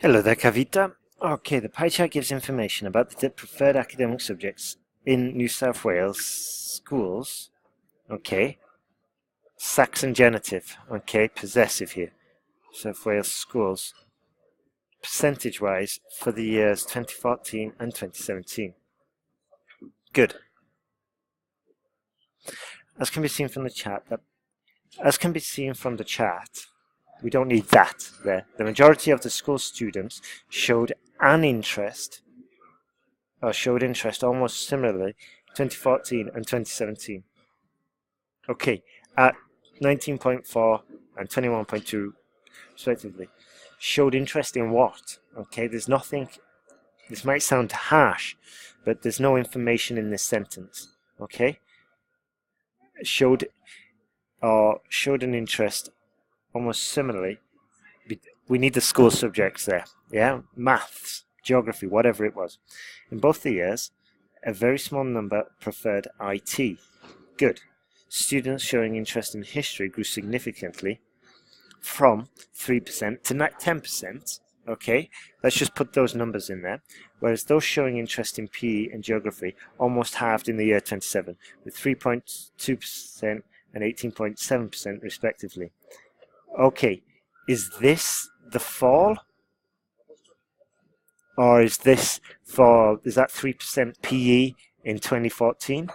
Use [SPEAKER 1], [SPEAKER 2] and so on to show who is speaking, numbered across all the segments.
[SPEAKER 1] Hello there, Kavitha. Okay, the pie chart gives information about the preferred academic subjects in New South Wales schools. Okay, Saxon genitive. Okay, possessive here. South Wales schools. Percentage-wise for the years 2014 and 2017. Good. As can be seen from the chart, we don't need that there. The majority of the school students showed interest almost similarly 2014 and 2017. Okay, at 19.4 and 21.2 respectively. Showed interest in what? Okay, there's nothing, this might sound harsh, but there's no information in this sentence. Okay? Showed an interest almost similarly. We need the school subjects there. Yeah? Maths, geography, whatever it was. In both the years, a very small number preferred IT. Good. Students showing interest in history grew significantly from 3% to 10%. Okay, let's just put those numbers in there. Whereas those showing interest in PE and geography almost halved in the year 27, with 3.2% and 18.7% respectively. Okay, is this the fall? Or is that 3% PE in 2014?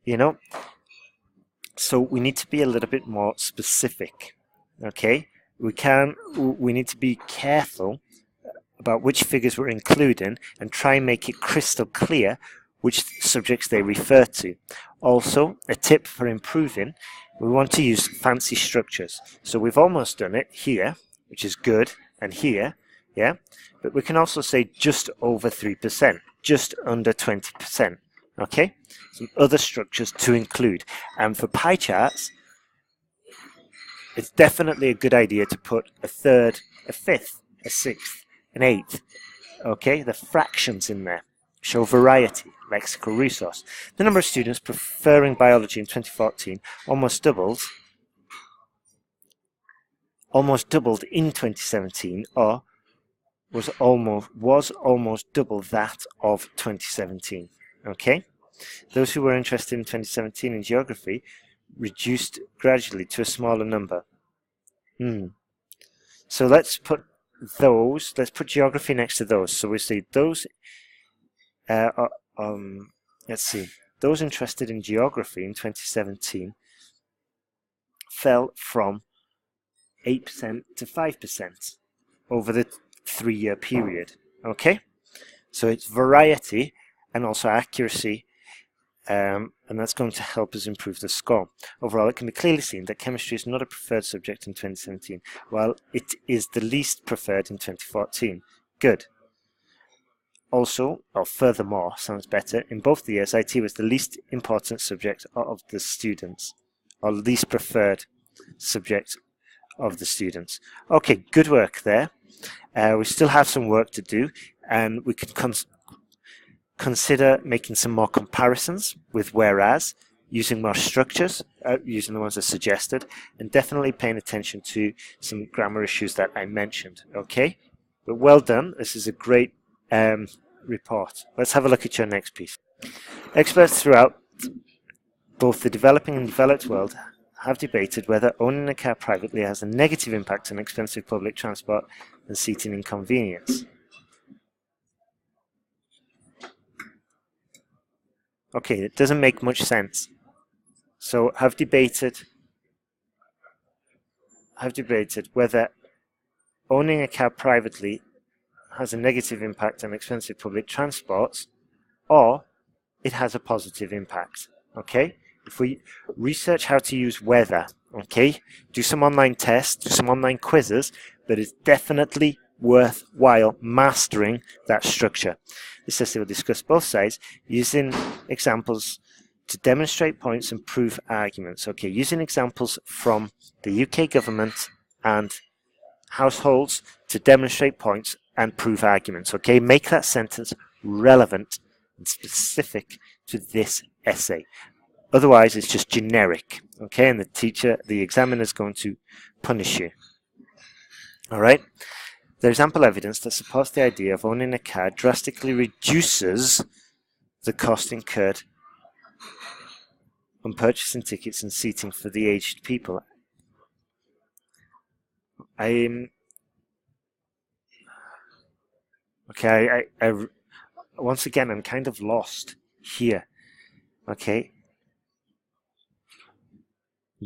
[SPEAKER 1] You know? So we need to be a little bit more specific. Okay? We need to be careful about which figures we're including and try and make it crystal clear which subjects they refer to. Also, a tip for improving, we want to use fancy structures. So we've almost done it here, which is good, and here, yeah? But we can also say just over 3%, just under 20%, okay? Some other structures to include. And for pie charts, it's definitely a good idea to put a third, a fifth, a sixth, an eighth, okay? The fractions in there show variety, lexical resource. The number of students preferring biology in 2014 almost doubled in 2017, or was almost double that of 2017. Okay, those who were interested in 2017 in geography reduced gradually to a smaller number. So let's put geography next to those. So we see those. Let's see. Those interested in geography in 2017 fell from 8% to 5% over the 3-year period. Okay, so it's variety and also accuracy, and that's going to help us improve the score. Overall, it can be clearly seen that chemistry is not a preferred subject in 2017, while it is the least preferred in 2014. Good. Also, or furthermore, sounds better, in both the years, IT was the least important subject of the students, or least preferred subject of the students. Okay, good work there. We still have some work to do, and we can consider making some more comparisons with whereas, using more structures, using the ones that suggested, and definitely paying attention to some grammar issues that I mentioned. Okay, but well done. This is a great report. Let's have a look at your next piece. Experts throughout both the developing and developed world have debated whether owning a car privately has a negative impact on expensive public transport and seating inconvenience. Okay, it doesn't make much sense. So have debated whether owning a car privately has a negative impact on expensive public transports, or it has a positive impact. Okay, if we research how to use whether, okay, do some online tests, do some online quizzes, but it's definitely worthwhile mastering that structure. This essay will discuss both sides using examples to demonstrate points and prove arguments. Okay, using examples from the UK government and households to demonstrate points and prove arguments. Okay, make that sentence relevant and specific to this essay. Otherwise, it's just generic. Okay, and the examiner is going to punish you. All right. There is ample evidence that supports the idea of owning a car drastically reduces the cost incurred on purchasing tickets and seating for the aged people. Okay, once again, I'm kind of lost here. Okay.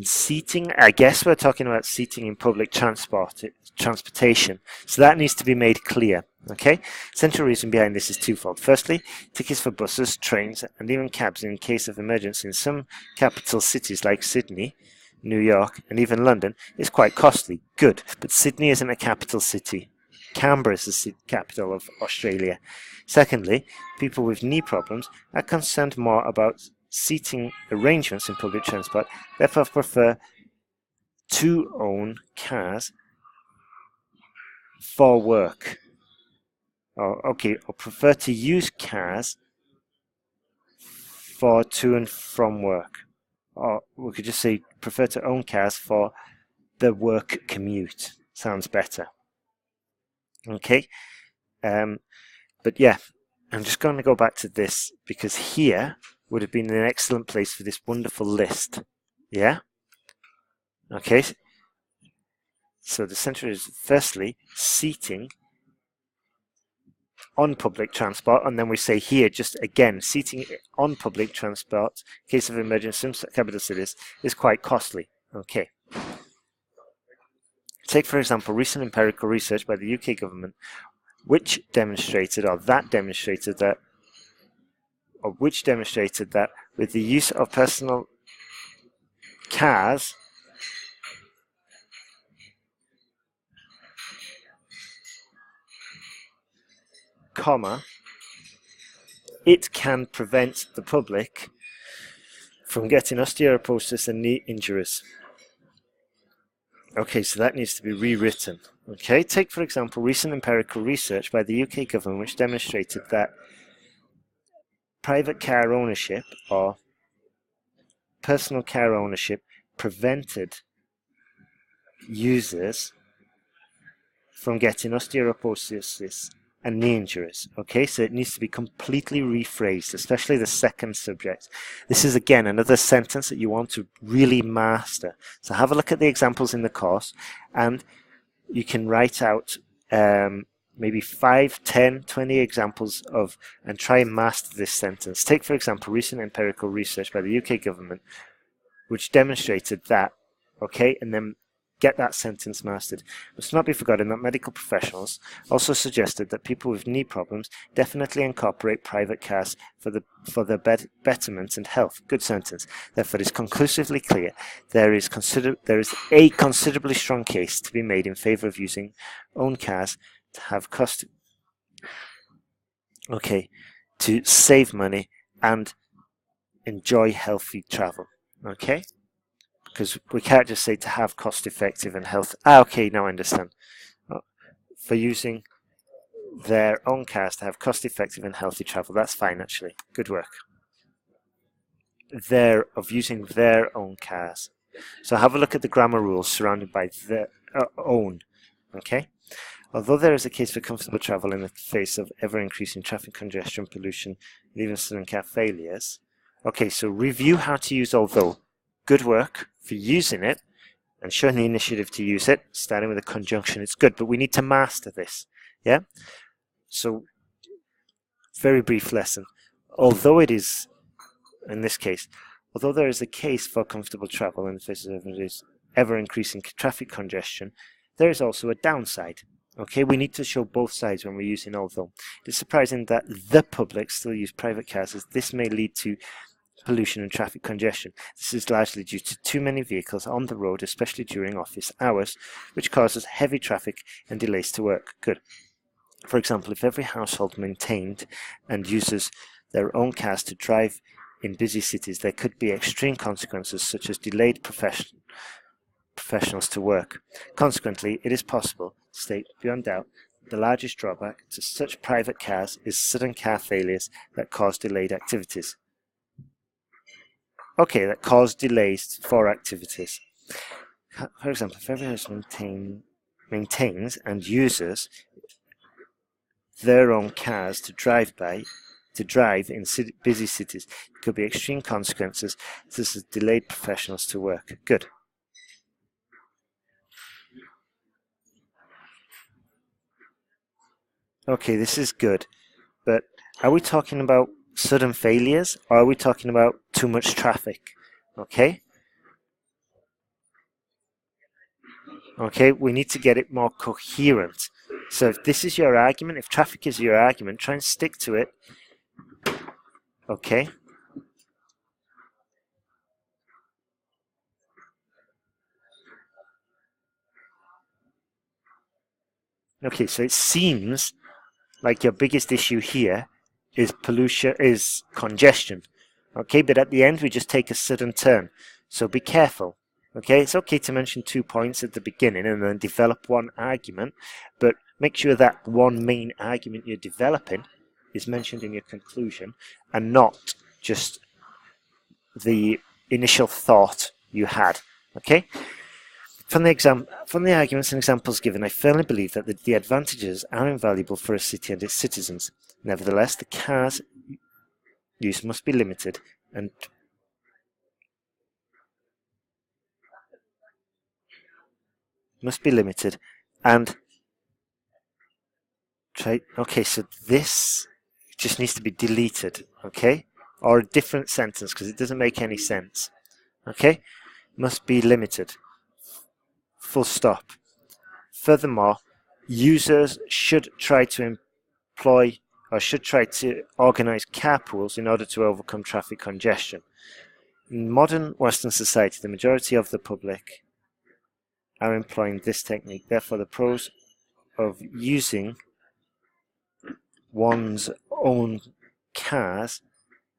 [SPEAKER 1] Seating, I guess we're talking about seating in public transportation. So that needs to be made clear. Okay. Central reason behind this is twofold. Firstly, tickets for buses, trains, and even cabs in case of emergency in some capital cities like Sydney, New York, and even London is quite costly. Good. But Sydney isn't a capital city. Canberra is the capital of Australia. Secondly, people with knee problems are concerned more about seating arrangements in public transport, therefore prefer to own cars for work. Or prefer to use cars for to and from work. Or we could just say prefer to own cars for the work commute. Sounds better. Okay, but yeah, I'm just going to go back to this because here would have been an excellent place for this wonderful list. Yeah? Okay, so the center is firstly seating on public transport, and then we say here just again seating on public transport in case of emergency in some capital cities is quite costly. Okay. Take for example recent empirical research by the UK government which demonstrated that with the use of personal cars it can prevent the public from getting osteoporosis and knee injuries. Okay, so that needs to be rewritten. Okay, take for example recent empirical research by the UK government which demonstrated that private car ownership or personal car ownership prevented users from getting osteoporosis and knee injuries. Okay, so it needs to be completely rephrased, especially the second subject. This is again another sentence that you want to really master. So have a look at the examples in the course and you can write out maybe 5, 10, 20 examples of and try and master this sentence. Take for example recent empirical research by the UK government which demonstrated that, okay, and then get that sentence mastered. It must not be forgotten that medical professionals also suggested that people with knee problems definitely incorporate private cars for their betterment and health. Good sentence. Therefore, it is conclusively clear there is a considerably strong case to be made in favour of using own cars to have to save money and enjoy healthy travel. Okay? Because we can't just say to have cost-effective and health. Okay, now I understand. For using their own cars to have cost-effective and healthy travel. That's fine, actually. Good work. Of using their own cars. So have a look at the grammar rules surrounded by their own. Okay? Although there is a case for comfortable travel in the face of ever-increasing traffic congestion, pollution, and even sudden car failures. Okay, so review how to use although. Good work for using it and showing the initiative to use it, starting with a conjunction. It's good, but we need to master this. Yeah? So, very brief lesson. Although it is, in this case, although there is a case for comfortable travel in the face of ever-increasing traffic congestion, there is also a downside. Okay, we need to show both sides when we're using although. It's surprising that the public still use private cars, as this may lead to pollution and traffic congestion. This is largely due to too many vehicles on the road, especially during office hours, which causes heavy traffic and delays to work. Good. For example, if every household maintained and uses their own cars to drive in busy cities, there could be extreme consequences such as delayed professionals to work. Consequently, it is possible to state beyond doubt the largest drawback to such private cars is sudden car failures that cause delayed activities. Okay, that cause delays for activities. For example, if every house maintains and uses their own cars to drive in busy cities. It could be extreme consequences. This has delayed professionals to work. Good. Okay, this is good. But are we talking about sudden failures, or are we talking about too much traffic? Okay? Okay, we need to get it more coherent. So if this is your argument, if traffic is your argument, try and stick to it. Okay? Okay, so it seems like your biggest issue here is pollution, is congestion. Okay, but at the end we just take a sudden turn. So be careful. Okay, it's okay to mention 2 points at the beginning and then develop one argument, but make sure that one main argument you're developing is mentioned in your conclusion and not just the initial thought you had. Okay? From the arguments and examples given, I firmly believe that the advantages are invaluable for a city and its citizens. Nevertheless, the car's use must be limited and try. Okay, so this just needs to be deleted, okay, or a different sentence because it doesn't make any sense. Okay, must be limited. Full stop. Furthermore, users should try to organize carpools in order to overcome traffic congestion. In modern Western society, the majority of the public are employing this technique. Therefore, the pros of using one's own cars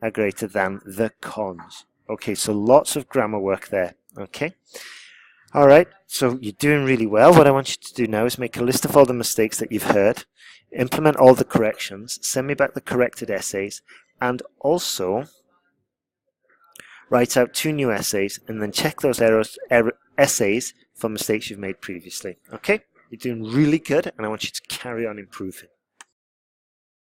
[SPEAKER 1] are greater than the cons. Okay, so lots of grammar work there. Okay. Alright, so you're doing really well. What I want you to do now is make a list of all the mistakes that you've heard, implement all the corrections, send me back the corrected essays, and also write out 2 new essays and then check those essays for mistakes you've made previously. Okay? You're doing really good and I want you to carry on improving.